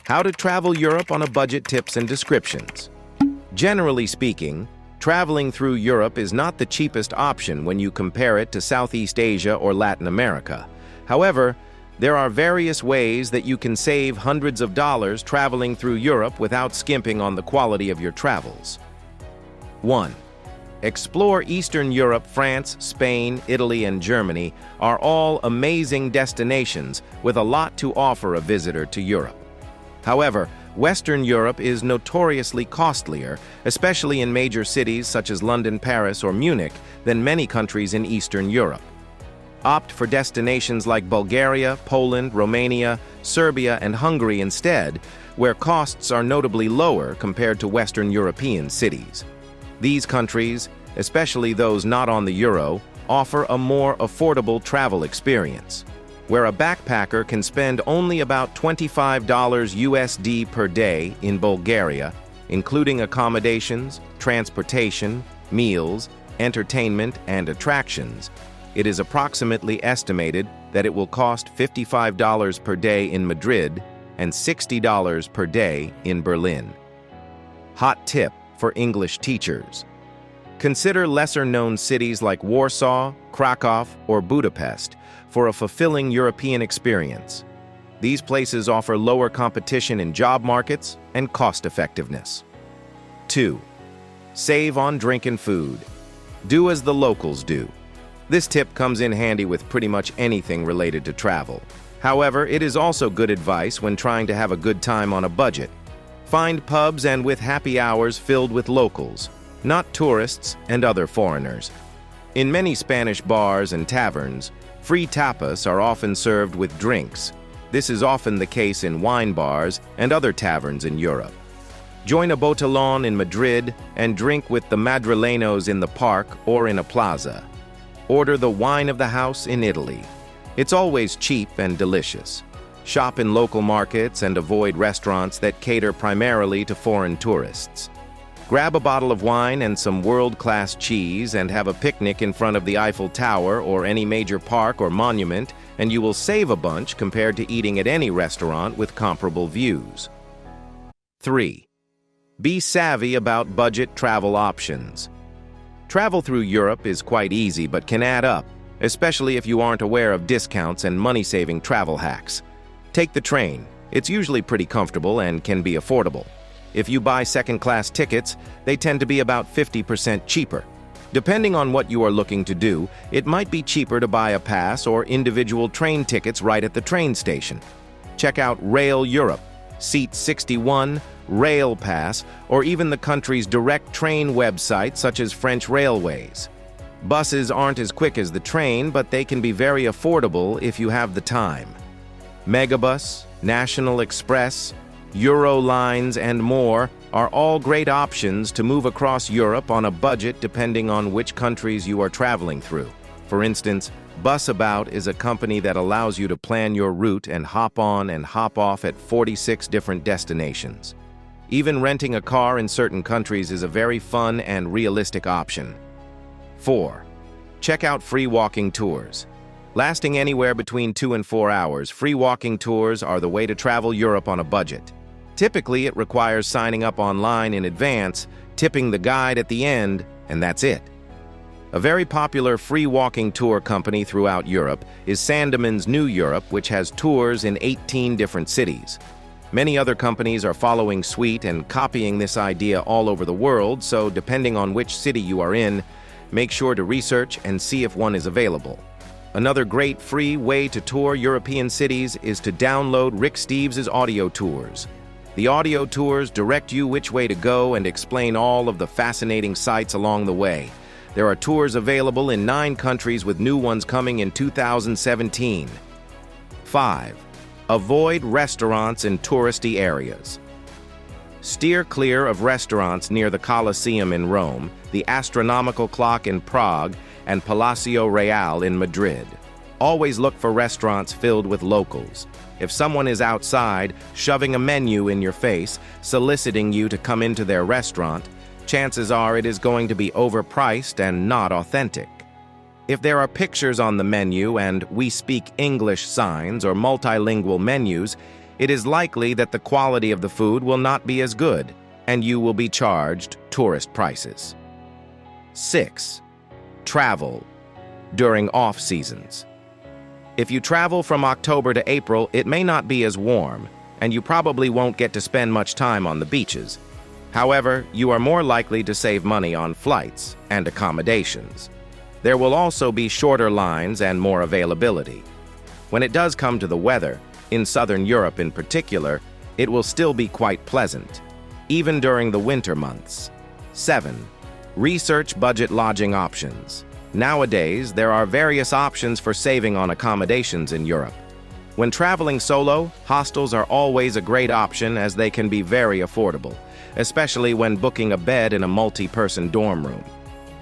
How to travel Europe on a budget, tips and descriptions. Generally speaking, traveling through Europe is not the cheapest option when you compare it to Southeast Asia or Latin America. However, there are various ways that you can save hundreds of dollars traveling through Europe without skimping on the quality of your travels. 1. Explore Eastern Europe. France, Spain, Italy, and Germany are all amazing destinations with a lot to offer a visitor to Europe. However, Western Europe is notoriously costlier, especially in major cities such as London, Paris, or Munich, than many countries in Eastern Europe. Opt for destinations like Bulgaria, Poland, Romania, Serbia, and Hungary instead, where costs are notably lower compared to Western European cities. These countries, especially those not on the euro, offer a more affordable travel experience, where a backpacker can spend only about $25 USD per day in Bulgaria, including accommodations, transportation, meals, entertainment, and attractions. It is approximately estimated that it will cost $55 per day in Madrid and $60 per day in Berlin. Hot tip for English teachers. Consider lesser-known cities like Warsaw, Krakow, or Budapest for a fulfilling European experience. These places offer lower competition in job markets and cost-effectiveness. 2. Save on drink and food. Do as the locals do. This tip comes in handy with pretty much anything related to travel. However, it is also good advice when trying to have a good time on a budget. Find pubs and with happy hours filled with locals, not tourists and other foreigners. In many Spanish bars and taverns, free tapas are often served with drinks. This is often the case in wine bars and other taverns in Europe. Join a botellón in Madrid and drink with the madrileños in the park or in a plaza. Order the wine of the house in Italy. It's always cheap and delicious. Shop in local markets and avoid restaurants that cater primarily to foreign tourists. Grab a bottle of wine and some world-class cheese and have a picnic in front of the Eiffel Tower or any major park or monument, and you will save a bunch compared to eating at any restaurant with comparable views. 3. Be savvy about budget travel options. Travel through Europe is quite easy but can add up, especially if you aren't aware of discounts and money-saving travel hacks. Take the train. It's usually pretty comfortable and can be affordable. If you buy second-class tickets, they tend to be about 50% cheaper. Depending on what you are looking to do, it might be cheaper to buy a pass or individual train tickets right at the train station. Check out Rail Europe, Seat 61, Rail Pass, or even the country's direct train website such as French Railways. Buses aren't as quick as the train, but they can be very affordable if you have the time. Megabus, National Express, Eurolines, and more are all great options to move across Europe on a budget depending on which countries you are traveling through. For instance, Busabout is a company that allows you to plan your route and hop on and hop off at 46 different destinations. Even renting a car in certain countries is a very fun and realistic option. 4. Check out free walking tours. Lasting anywhere between 2 and 4 hours, free walking tours are the way to travel Europe on a budget. Typically, it requires signing up online in advance, tipping the guide at the end, and that's it. A very popular free walking tour company throughout Europe is Sandemann's New Europe, which has tours in 18 different cities. Many other companies are following suit and copying this idea all over the world, so depending on which city you are in, make sure to research and see if one is available. Another great free way to tour European cities is to download Rick Steves' audio tours. The audio tours direct you which way to go and explain all of the fascinating sights along the way. There are tours available in 9 countries with new ones coming in 2017. 5. Avoid restaurants in touristy areas. Steer clear of restaurants near the Colosseum in Rome, the Astronomical Clock in Prague, and Palacio Real in Madrid. Always look for restaurants filled with locals. If someone is outside, shoving a menu in your face, soliciting you to come into their restaurant, chances are it is going to be overpriced and not authentic. If there are pictures on the menu and "We speak English" signs or multilingual menus, it is likely that the quality of the food will not be as good, and you will be charged tourist prices. 6. Travel during off-seasons. If you travel from October to April, it may not be as warm, and you probably won't get to spend much time on the beaches. However, you are more likely to save money on flights and accommodations. There will also be shorter lines and more availability. When it does come to the weather, in Southern Europe in particular, it will still be quite pleasant, even during the winter months. 7. Research budget lodging options. Nowadays, there are various options for saving on accommodations in Europe. When traveling solo, hostels are always a great option as they can be very affordable, especially when booking a bed in a multi-person dorm room.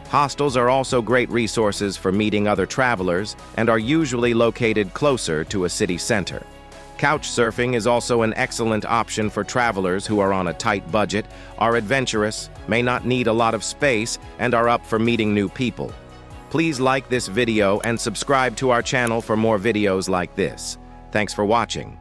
Hostels are also great resources for meeting other travelers and are usually located closer to a city center. Couch surfing is also an excellent option for travelers who are on a tight budget, are adventurous, may not need a lot of space, and are up for meeting new people. Please like this video and subscribe to our channel for more videos like this. Thanks for watching.